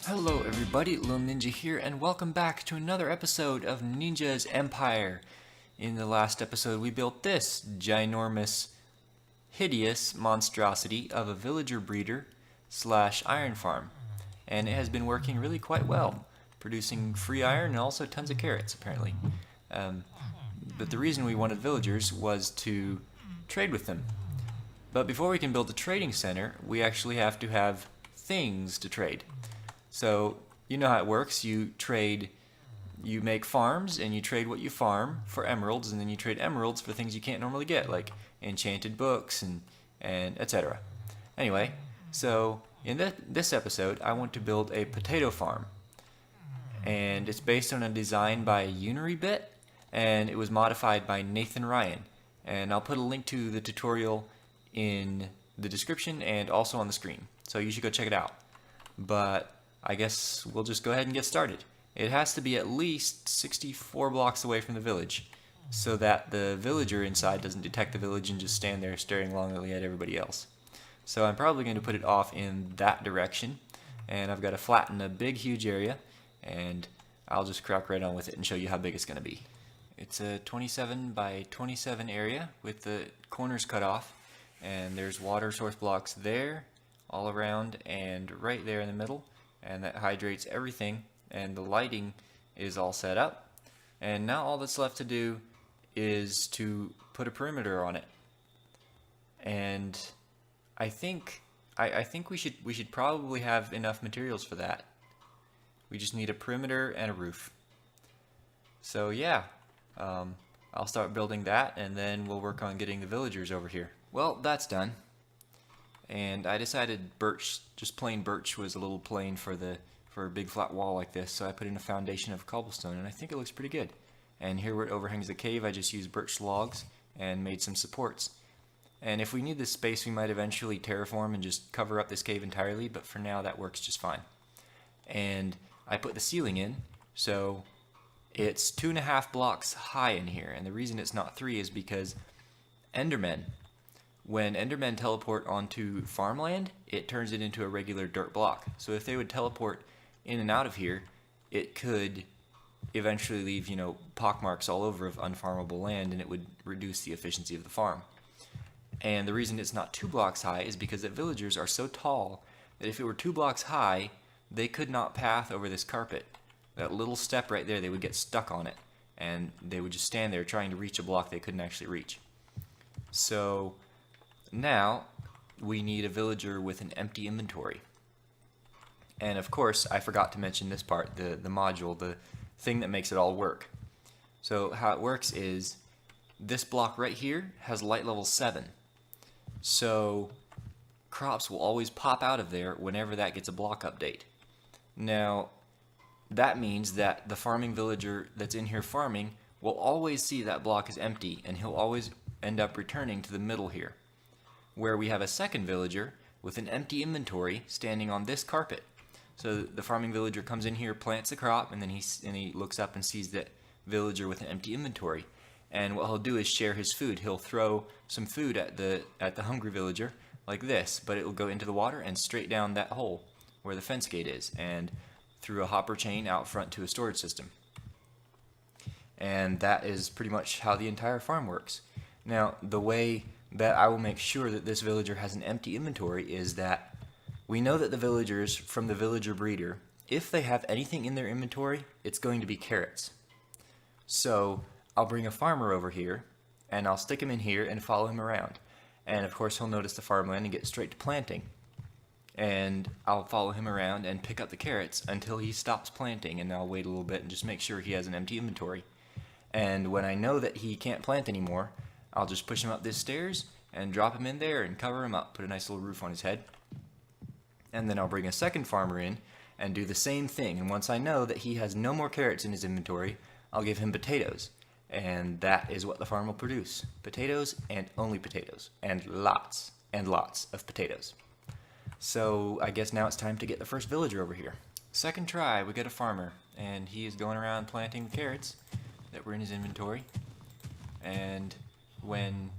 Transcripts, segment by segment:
Hello everybody, Lil Ninja here, and welcome back to another episode of Ninja's Empire. In the last episode we built this ginormous, hideous monstrosity of a villager breeder slash iron farm. And it has been working really quite well, producing free iron and also tons of carrots apparently. But the reason we wanted villagers was to trade with them. But before we can build a trading center, we actually have to have things to trade. So, you know how it works. You make farms, and you trade what you farm for emeralds, and then you trade emeralds for things you can't normally get, like enchanted books and etc. Anyway, so in this episode, I want to build a potato farm. And it's based on a design by Unirybit, and it was modified by Nathan Ryan. And I'll put a link to the tutorial in the description and also on the screen. So you should go check it out. But I guess we'll just go ahead and get started. It has to be at least 64 blocks away from the village, so that the villager inside doesn't detect the village and just stand there staring longingly at everybody else. So I'm probably going to put it off in that direction, and I've got to flatten a big huge area, and I'll just crack right on with it and show you how big it's going to be. It's a 27 by 27 area with the corners cut off, and there's water source blocks there, all around, and right there in the middle. And that hydrates everything, and the lighting is all set up, and now all that's left to do is to put a perimeter on it. And I think we should probably have enough materials for that. We just need a perimeter and a roof. So yeah, I'll start building that, and then we'll work on getting the villagers over here. Well, that's done. And I decided birch, just plain birch, was a little plain for a big flat wall like this, so I put in a foundation of cobblestone, and I think it looks pretty good. And here where it overhangs the cave, I just used birch logs and made some supports. And if we need this space, we might eventually terraform and just cover up this cave entirely, but for now that works just fine. And I put the ceiling in, so it's 2.5 blocks high in here, and the reason it's not 3 is because Endermen. When Endermen teleport onto farmland, it turns it into a regular dirt block. So if they would teleport in and out of here, it could eventually leave, pockmarks all over of unfarmable land, and it would reduce the efficiency of the farm. And the reason it's not 2 blocks high is because the villagers are so tall that if it were 2 blocks high, they could not path over this carpet. That little step right there, they would get stuck on it, and they would just stand there trying to reach a block they couldn't actually reach. So now we need a villager with an empty inventory. And of course, I forgot to mention this part, the module, the thing that makes it all work. So how it works is this block right here has light level 7. So crops will always pop out of there whenever that gets a block update. Now, that means that the farming villager that's in here farming will always see that block is empty, and he'll always end up returning to the middle here, where we have a second villager with an empty inventory standing on this carpet. So the farming villager comes in here, plants a crop, and then he looks up and sees that villager with an empty inventory. And what he'll do is share his food. He'll throw some food at the hungry villager like this, but it will go into the water and straight down that hole where the fence gate is, and through a hopper chain out front to a storage system. And that is pretty much how the entire farm works. Now, the way that I will make sure that this villager has an empty inventory is that we know that the villagers from the villager breeder, if they have anything in their inventory, it's going to be carrots. So I'll bring a farmer over here, and I'll stick him in here and follow him around. And of course he'll notice the farmland and get straight to planting. And I'll follow him around and pick up the carrots until he stops planting, and I'll wait a little bit and just make sure he has an empty inventory. And when I know that he can't plant anymore, I'll just push him up this stairs and drop him in there and cover him up, put a nice little roof on his head. And then I'll bring a second farmer in and do the same thing. And once I know that he has no more carrots in his inventory, I'll give him potatoes. And that is what the farm will produce. Potatoes and only potatoes. And lots of potatoes. So I guess now it's time to get the first villager over here. Second try, we get a farmer. And he is going around planting the carrots that were in his inventory. And when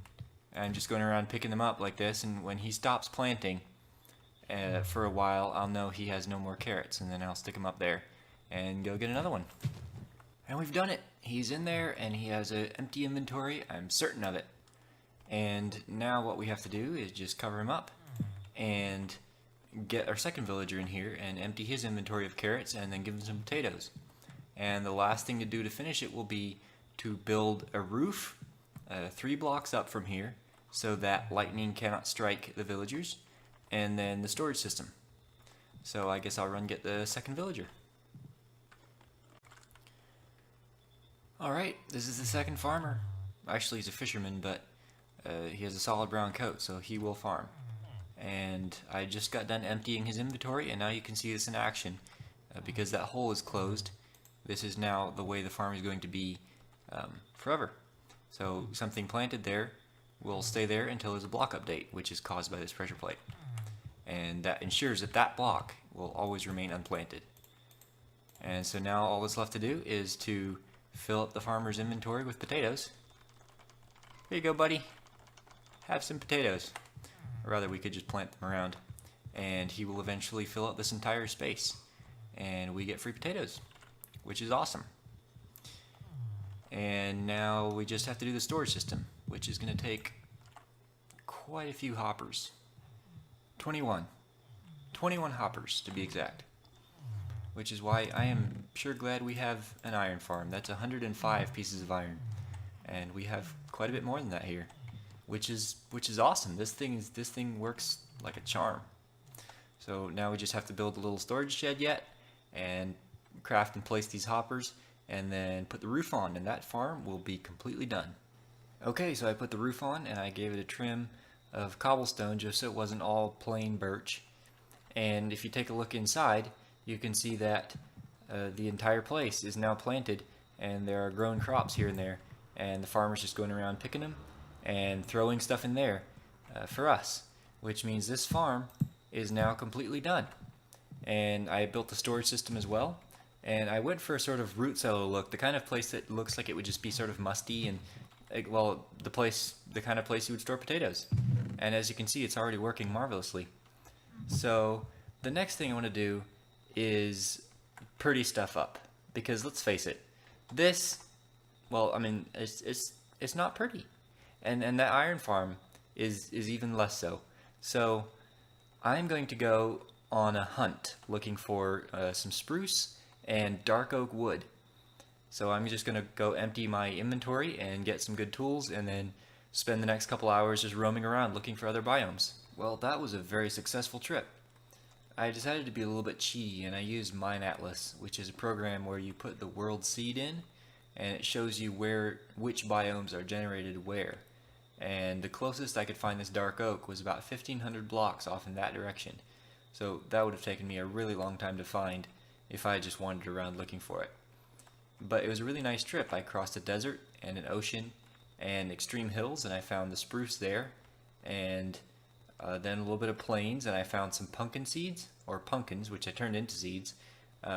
I'm just going around picking them up like this, and when he stops planting for a while, I'll know he has no more carrots, and then I'll stick him up there and go get another one. And we've done it. He's in there, and he has an empty inventory. I'm certain of it. And now what we have to do is just cover him up and get our second villager in here and empty his inventory of carrots and then give him some potatoes. And the last thing to do to finish it will be to build a roof 3 blocks up from here so that lightning cannot strike the villagers, and then the storage system. So I guess I'll run get the second villager. Alright, this is the second farmer. Actually, he's a fisherman, but he has a solid brown coat, so he will farm. And I just got done emptying his inventory, and now you can see this in action. Because that hole is closed, this is now the way the farm is going to be forever. So something planted there will stay there until there's a block update, which is caused by this pressure plate. And that ensures that that block will always remain unplanted. And so now all that's left to do is to fill up the farmer's inventory with potatoes. Here you go, buddy. Have some potatoes. Or rather, we could just plant them around. And he will eventually fill up this entire space. And we get free potatoes, which is awesome. And now we just have to do the storage system, which is going to take quite a few hoppers. 21 hoppers to be exact. Which is why I am sure glad we have an iron farm. That's 105 pieces of iron. And we have quite a bit more than that here. Which is awesome. This thing works like a charm. So now we just have to build a little storage shed yet, and craft and place these hoppers, and then put the roof on, and that farm will be completely done. Okay, so I put the roof on, and I gave it a trim of cobblestone just so it wasn't all plain birch. And if you take a look inside, you can see that the entire place is now planted, and there are grown crops here and there, and the farmer's just going around picking them and throwing stuff in there for us, which means this farm is now completely done. And I built the storage system as well, and I went for a sort of root cellar look, the kind of place that looks like it would just be sort of musty and, well, the kind of place you would store potatoes. And as you can see, it's already working marvelously. So the next thing I want to do is pretty stuff up, because let's face it, this, well, I mean, it's not pretty. And that iron farm is even less so. So I'm going to go on a hunt looking for some spruce and dark oak wood. So I'm just going to go empty my inventory and get some good tools, and then spend the next couple hours just roaming around looking for other biomes. Well, that was a very successful trip. I decided to be a little bit cheaty, and I used Mine Atlas, which is a program where you put the world seed in, and it shows you which biomes are generated where. And the closest I could find this dark oak was about 1,500 blocks off in that direction. So that would have taken me a really long time to find if I just wandered around looking for it. But it was a really nice trip. I crossed a desert and an ocean and extreme hills, and I found the spruce there, and then a little bit of plains, and I found some pumpkin seeds, or pumpkins, which I turned into seeds,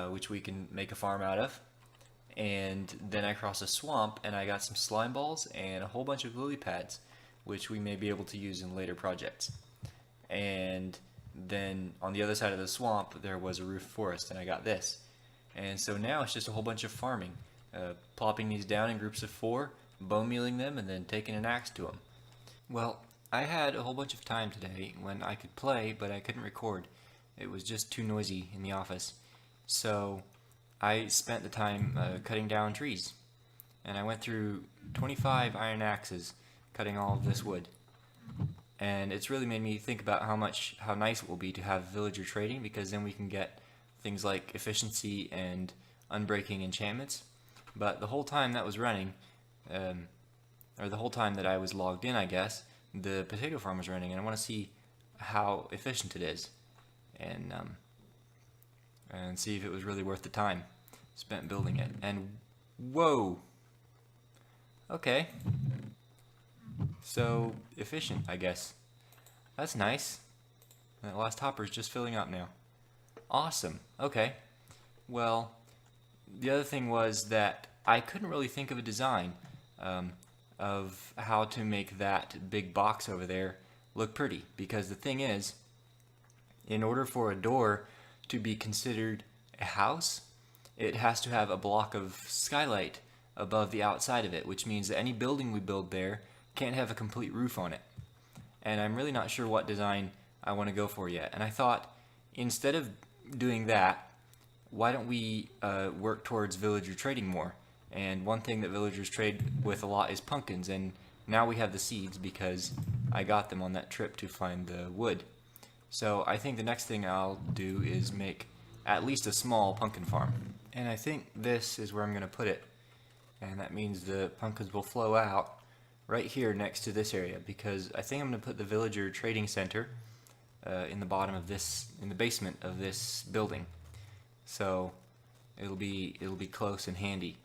which we can make a farm out of. And then I crossed a swamp, and I got some slime balls and a whole bunch of lily pads, which we may be able to use in later projects. And then on the other side of the swamp there was a roof forest, and I got this. And so now it's just a whole bunch of farming, plopping these down in groups of 4, bone mealing them, and then taking an axe to them. Well, I had a whole bunch of time today when I could play, but I couldn't record. It was just too noisy in the office. So I spent the time cutting down trees, and I went through 25 iron axes cutting all of this wood. And it's really made me think about how nice it will be to have villager trading, because then we can get things like efficiency and unbreaking enchantments. But the whole time that was running, or the whole time that I was logged in, I guess, the potato farm was running, and I want to see how efficient it is, and see if it was really worth the time spent building it. And whoa, okay, so efficient, I guess. That's nice. That last hopper is just filling up now. Awesome. Okay. Well, the other thing was that I couldn't really think of a design of how to make that big box over there look pretty, because the thing is in order for a door to be considered a house, it has to have a block of skylight above the outside of it, which means that any building we build there can't have a complete roof on it. And I'm really not sure what design I want to go for yet. And I thought, instead of doing that, why don't we work towards villager trading more? And one thing that villagers trade with a lot is pumpkins, and now we have the seeds because I got them on that trip to find the wood. So I think the next thing I'll do is make at least a small pumpkin farm. And I think this is where I'm going to put it. And that means the pumpkins will flow out right here next to this area, because I think I'm going to put the villager trading center in the bottom of this, in the basement of this building. So it'll be close and handy.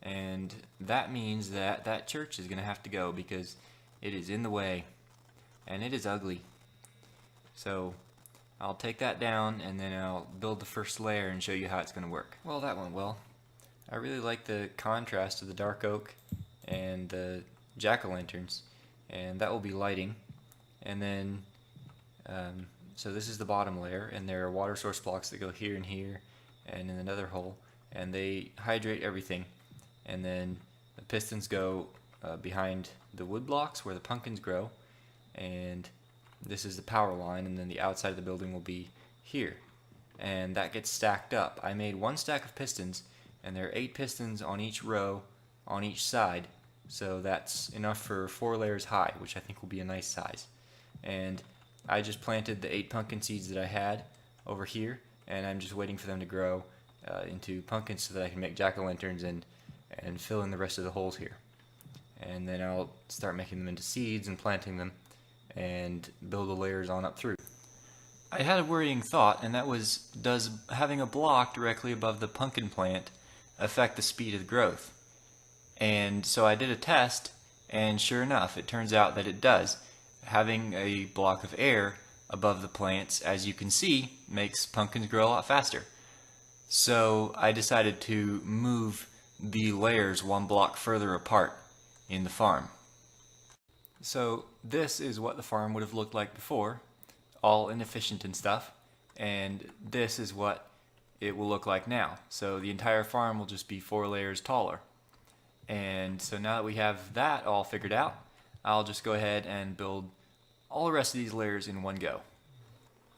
And that means that that church is going to have to go because it is in the way and it is ugly. So I'll take that down and then I'll build the first layer and show you how it's going to work. Well, that went well. I really like the contrast of the dark oak and the jack-o'-lanterns, and that will be lighting. And then so this is the bottom layer, and there are water source blocks that go here and here and in another hole, and they hydrate everything. And then the pistons go behind the wood blocks where the pumpkins grow, and this is the power line, and then the outside of the building will be here, and that gets stacked up. I made one stack of pistons, and there are 8 pistons on each row on each side, so that's enough for 4 layers high, which I think will be a nice size. And I just planted the 8 pumpkin seeds that I had over here, and I'm just waiting for them to grow into pumpkins so that I can make jack-o'-lanterns and fill in the rest of the holes here. And then I'll start making them into seeds and planting them and build the layers on up through. I had a worrying thought, and that was, does having a block directly above the pumpkin plant affect the speed of the growth? And so I did a test, and sure enough, it turns out that it does. Having a block of air above the plants, as you can see, makes pumpkins grow a lot faster. So I decided to move the layers 1 block further apart in the farm. So this is what the farm would have looked like before, all inefficient and stuff, and this is what it will look like now. So the entire farm will just be 4 layers taller. And so now that we have that all figured out, I'll just go ahead and build all the rest of these layers in one go.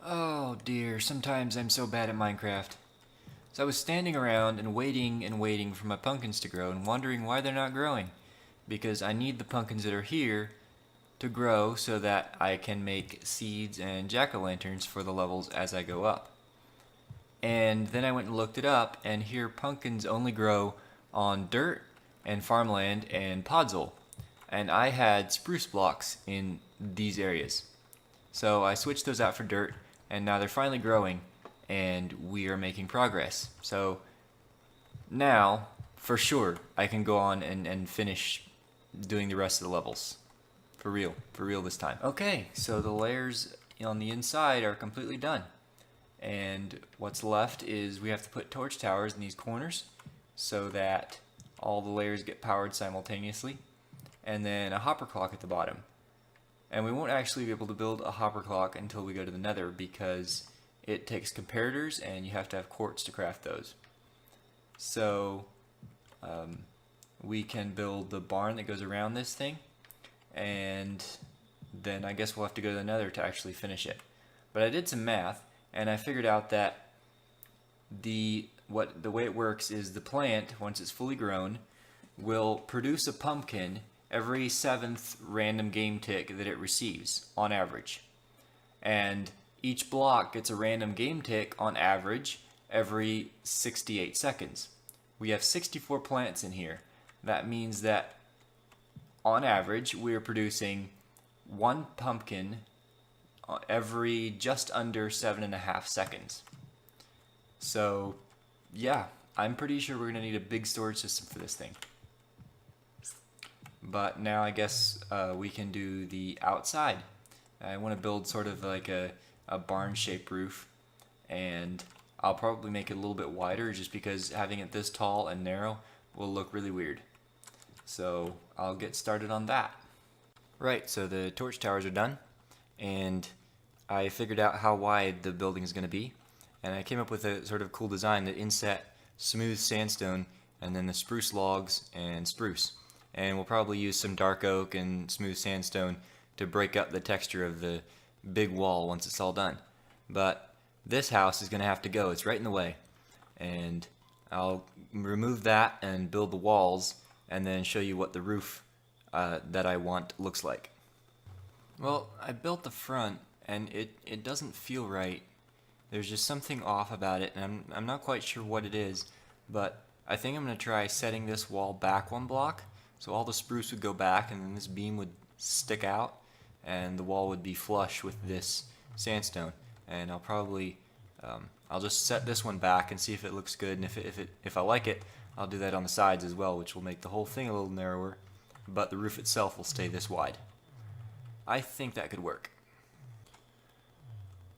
Oh dear, sometimes I'm so bad at Minecraft. So I was standing around and waiting for my pumpkins to grow and wondering why they're not growing. Because I need the pumpkins that are here to grow so that I can make seeds and jack-o'-lanterns for the levels as I go up. And then I went and looked it up, and here pumpkins only grow on dirt and farmland and podzol. And I had spruce blocks in these areas. So I switched those out for dirt, and now they're finally growing, and we are making progress. So now, for sure, I can go on and finish doing the rest of the levels. For real this time. Okay, so the layers on the inside are completely done. And what's left is we have to put torch towers in these corners so that all the layers get powered simultaneously. And then a hopper clock at the bottom. And we won't actually be able to build a hopper clock until we go to the nether because it takes comparators and you have to have quartz to craft those. So we can build the barn that goes around this thing, and then I guess we'll have to go to the nether to actually finish it. But I did some math, and I figured out that the way it works is the plant, once it's fully grown, will produce a pumpkin every 7th random game tick that it receives, on average. And each block gets a random game tick, on average, every 68 seconds. We have 64 plants in here. That means that, on average, we are producing 1 pumpkin every just under 7.5 seconds. So, yeah, I'm pretty sure we're going to need a big storage system for this thing. But now I guess we can do the outside. I want to build sort of like a barn-shaped roof, and I'll probably make it a little bit wider just because having it this tall and narrow will look really weird. So I'll get started on that. Right, so the torch towers are done, and I figured out how wide the building is going to be, and I came up with a sort of cool design that inset smooth sandstone and then the spruce logs and spruce. And we'll probably use some dark oak and smooth sandstone to break up the texture of the big wall once it's all done. But this house is going to have to go. It's right in the way. And I'll remove that and build the walls and then show you what the roof that I want looks like. Well, I built the front and it doesn't feel right. There's just something off about it, and I'm not quite sure what it is, but I think I'm going to try setting this wall back one block, so all the spruce would go back and then this beam would stick out and the wall would be flush with this sandstone. And I'll probably I'll just set this one back and see if it looks good, and if I like it, I'll do that on the sides as well, which will make the whole thing a little narrower, but the roof itself will stay this wide. I think that could work.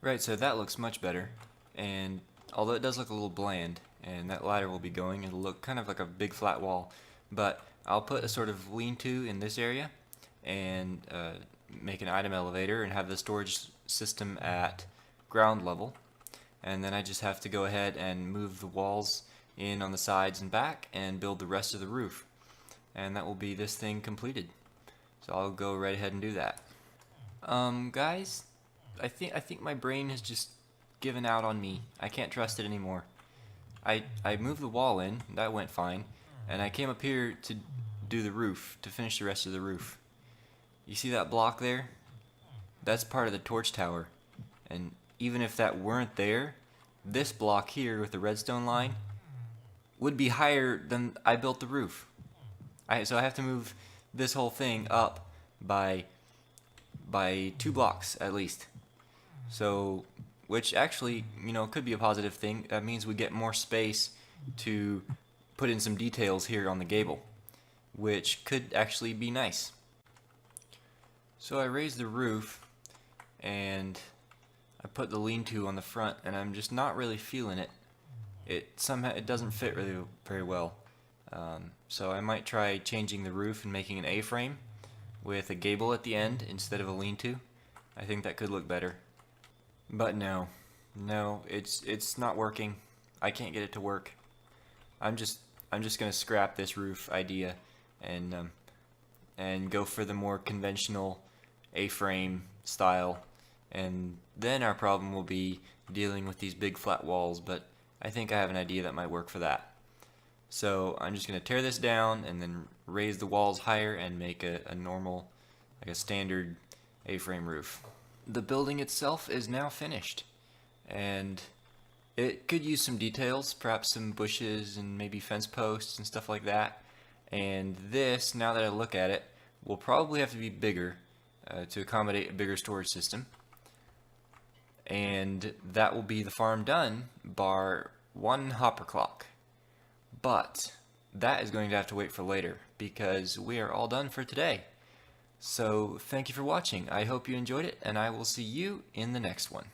Right, so that looks much better, and although it does look a little bland, and that ladder will be going, it'll look kind of like a big flat wall, but I'll put a sort of lean-to in this area, and make an item elevator, and have the storage system at ground level, and then I just have to go ahead and move the walls in on the sides and back, and build the rest of the roof, and that will be this thing completed. So I'll go right ahead and do that. Guys, I think my brain has just given out on me. I can't trust it anymore. I moved the wall in, that went fine, and I came up here to do the roof, to finish the rest of the roof. You see that block there? That's part of the torch tower, and even if that weren't there, this block here with the redstone line would be higher than I built the roof. So I have to move this whole thing up by 2 blocks at least. So, which actually, could be a positive thing. That means we get more space to put in some details here on the gable, which could actually be nice. So I raised the roof, and I put the lean-to on the front, and I'm just not really feeling it. It doesn't fit really very well. So I might try changing the roof and making an A-frame with a gable at the end instead of a lean-to. I think that could look better. But no, it's not working. I can't get it to work. I'm just gonna scrap this roof idea and go for the more conventional A-frame style, and then our problem will be dealing with these big flat walls, but I think I have an idea that might work for that. So I'm just gonna tear this down and then raise the walls higher and make a normal, like a standard A-frame roof. The building itself is now finished, and it could use some details, perhaps some bushes and maybe fence posts and stuff like that. And this, now that I look at it, will probably have to be bigger to accommodate a bigger storage system. And that will be the farm done, bar 1 hopper clock. But that is going to have to wait for later, because we are all done for today. So thank you for watching. I hope you enjoyed it, and I will see you in the next one.